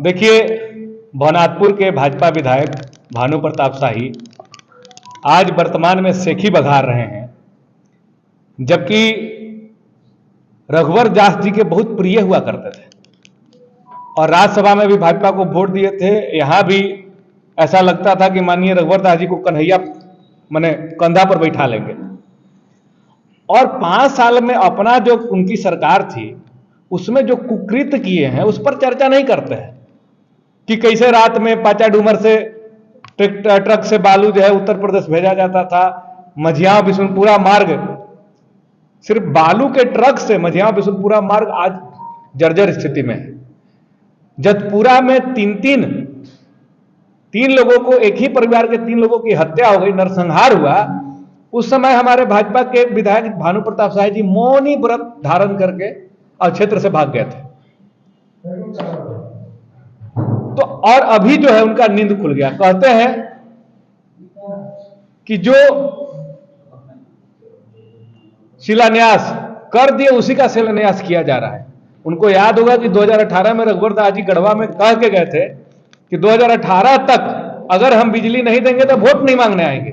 देखिए, भवनाथपुर के भाजपा विधायक भानु प्रताप शाही आज वर्तमान में सेखी बघार रहे हैं, जबकि रघुवर दास जी के बहुत प्रिय हुआ करते थे और राज्यसभा में भी भाजपा को वोट दिए थे। यहां भी ऐसा लगता था कि माननीय रघुवर दास जी को कन्हैया माने कंधा पर बैठा लेंगे। और 5 साल में अपना जो उनकी सरकार थी उसमें जो कुकृत्य किए हैं उस पर चर्चा नहीं करते हैं कि कैसे रात में पाचा डूमर से ट्रक से बालू जो है उत्तर प्रदेश भेजा जाता था। मझियां बिशुनपुरा मार्ग, सिर्फ बालू के ट्रक से मझियां बिशुनपुरा मार्ग आज जर्जर स्थिति में है। जतपुरा में तीन लोगों को, एक ही परिवार के 3 लोगों की हत्या हो गई, नरसंहार हुआ। उस समय हमारे भाजपा के विधायक भानु प्रताप शाही जी मौनी व्रत धारण करके और क्षेत्र से भाग गए थे। तो और अभी जो है उनका नींद खुल गया। कहते हैं कि जो शिलान्यास कर दिए उसी का शिलान्यास किया जा रहा है। उनको याद होगा कि 2018 में रघुवर दास जी गढ़वा में कह के गए थे कि 2018 तक अगर हम बिजली नहीं देंगे तो वोट नहीं मांगने आएंगे।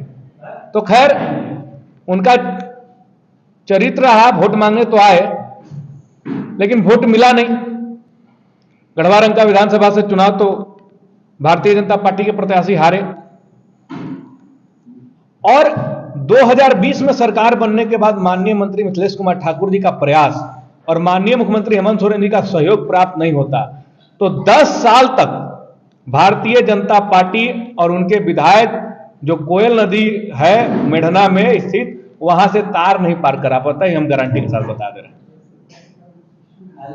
तो खैर उनका चरित्र रहा, वोट मांगने तो आए लेकिन वोट मिला नहीं। गढ़वा रंग का विधानसभा से चुनाव तो भारतीय जनता पार्टी के प्रत्याशी हारे और 2020 में सरकार बनने के बाद माननीय मंत्री मिथिलेश कुमार ठाकुर जी का प्रयास और माननीय मुख्यमंत्री हेमंत सोरेन जी का सहयोग प्राप्त नहीं होता तो 10 साल तक भारतीय जनता पार्टी और उनके विधायक जो कोयल नदी है मेढना में स्थित, वहां से तार नहीं पार करा पाता। हम गारंटी के साथ बता दे रहे हैं।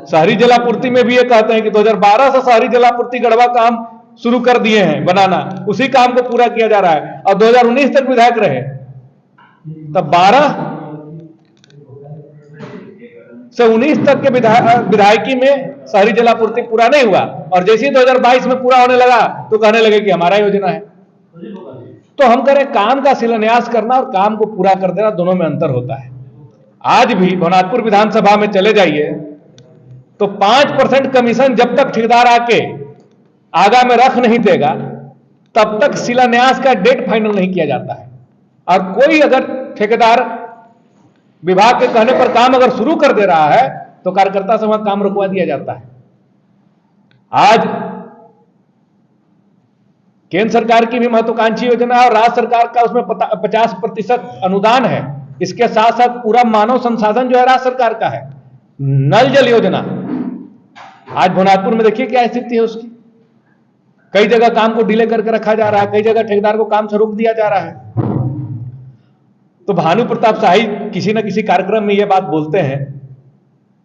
शहरी जलापूर्ति में भी ये कहते हैं कि 2012 से शहरी जलापूर्ति गढ़वा काम शुरू कर दिए हैं बनाना, उसी काम को पूरा किया जा रहा है और 2019 तक विधायक रहे। तब 12 से 19 तक के विधायकी में शहरी जलापूर्ति पूरा नहीं हुआ और जैसे ही 2022 में पूरा होने लगा तो कहने लगे कि हमारा योजना है। तो हम करें काम का शिलान्यास करना और काम को पूरा कर देना, दोनों में अंतर होता है। आज भी भवनाथपुर विधानसभा में चले जाइए तो 5% कमीशन जब तक ठेकेदार आके आगा में रख नहीं देगा तब तक शिलान्यास का डेट फाइनल नहीं किया जाता है। और कोई अगर ठेकेदार विभाग के कहने पर काम अगर शुरू कर दे रहा है तो कार्यकर्ता से वहां काम रुकवा दिया जाता है। आज केंद्र सरकार की भी महत्वाकांक्षी योजना है और राज्य सरकार का उसमें 50% अनुदान है। इसके साथ साथ पूरा मानव संसाधन जो है राज्य सरकार का है। नल जल योजना आज भवनाथपुर में देखिए क्या स्थिति है उसकी। कई जगह काम को डिले करके रखा जा रहा है, कई जगह ठेकेदार को काम से रोक दिया जा रहा है। तो भानु प्रताप शाही किसी न किसी कार्यक्रम में यह बात बोलते हैं।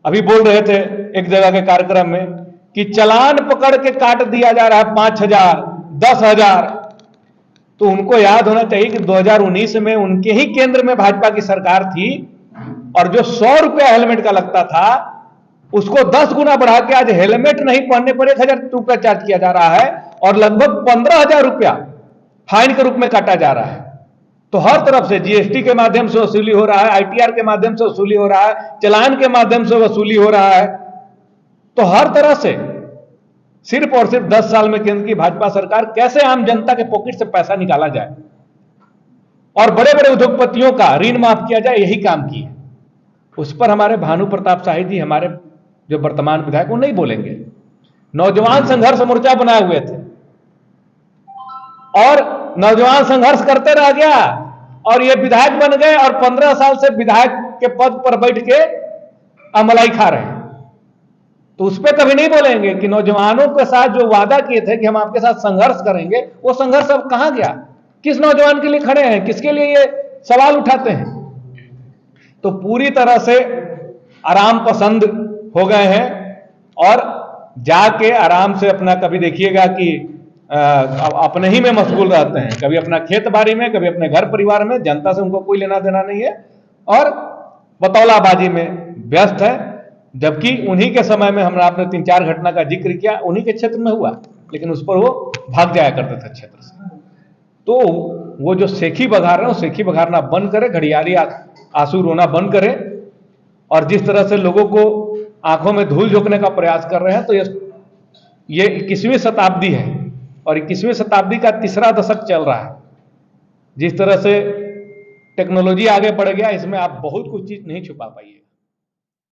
अभी बोल रहे थे एक जगह के कार्यक्रम में कि चालान पकड़ के काट दिया जा रहा है 5,000 10,000। तो उनको याद होना चाहिए कि 2019 में उनके ही केंद्र में भाजपा की सरकार थी और जो 100 रुपया हेलमेट का लगता था उसको 10 गुना बढ़ा के आज हेलमेट नहीं पहनने पर 1,000 रुपया चार्ज किया जा रहा है और लगभग 15,000 रुपया फाइन के रूप में काटा जा रहा है। तो हर तरफ से जीएसटी के माध्यम से वसूली हो रहा है, आईटीआर के माध्यम से वसूली हो रहा है, चालान के माध्यम से वसूली हो रहा है। तो हर तरह से सिर्फ और सिर्फ 10 साल में केंद्र की भाजपा सरकार कैसे आम जनता के पॉकेट से पैसा निकाला जाए और बड़े बड़े उद्योगपतियों का ऋण माफ किया जाए, यही काम की है। उस पर हमारे भानु प्रताप शाही जी, हमारे जो वर्तमान विधायक, वो नहीं बोलेंगे। नौजवान संघर्ष मोर्चा बनाए हुए थे और नौजवान संघर्ष करते रह गया और ये विधायक बन गए और 15 साल से विधायक के पद पर बैठ के अमलाई खा रहे हैं। तो उस पर कभी नहीं बोलेंगे कि नौजवानों के साथ जो वादा किए थे कि हम आपके साथ संघर्ष करेंगे, वो संघर्ष अब कहां गया? किस नौजवान के लिए खड़े हैं? किसके लिए ये सवाल उठाते हैं? तो पूरी तरह से आराम पसंद हो गए हैं और जाके आराम से अपना, कभी देखिएगा कि अपने ही में मशगूल रहते हैं, कभी अपना खेत बाड़ी में, कभी अपने घर परिवार में। जनता से उनको कोई लेना देना नहीं है और बतौलाबाजी में व्यस्त है। जबकि उन्हीं के समय में हमने आपने 3-4 घटना का जिक्र किया, उन्हीं के क्षेत्र में हुआ, लेकिन उस पर वो भाग जाया करते थे क्षेत्र से। तो वो जो सेखी बघार रहे हैं, सेखी बघारना बंद करे, घड़ियाली आंसू रोना बंद करे और जिस तरह से लोगों को आंखों में धूल झोंकने का प्रयास कर रहे हैं। तो ये 21वीं शताब्दी है और 21वीं शताब्दी का तीसरा दशक चल रहा है। जिस तरह से टेक्नोलॉजी आगे बढ़ गया, इसमें आप बहुत कुछ चीज नहीं छुपा पाइए।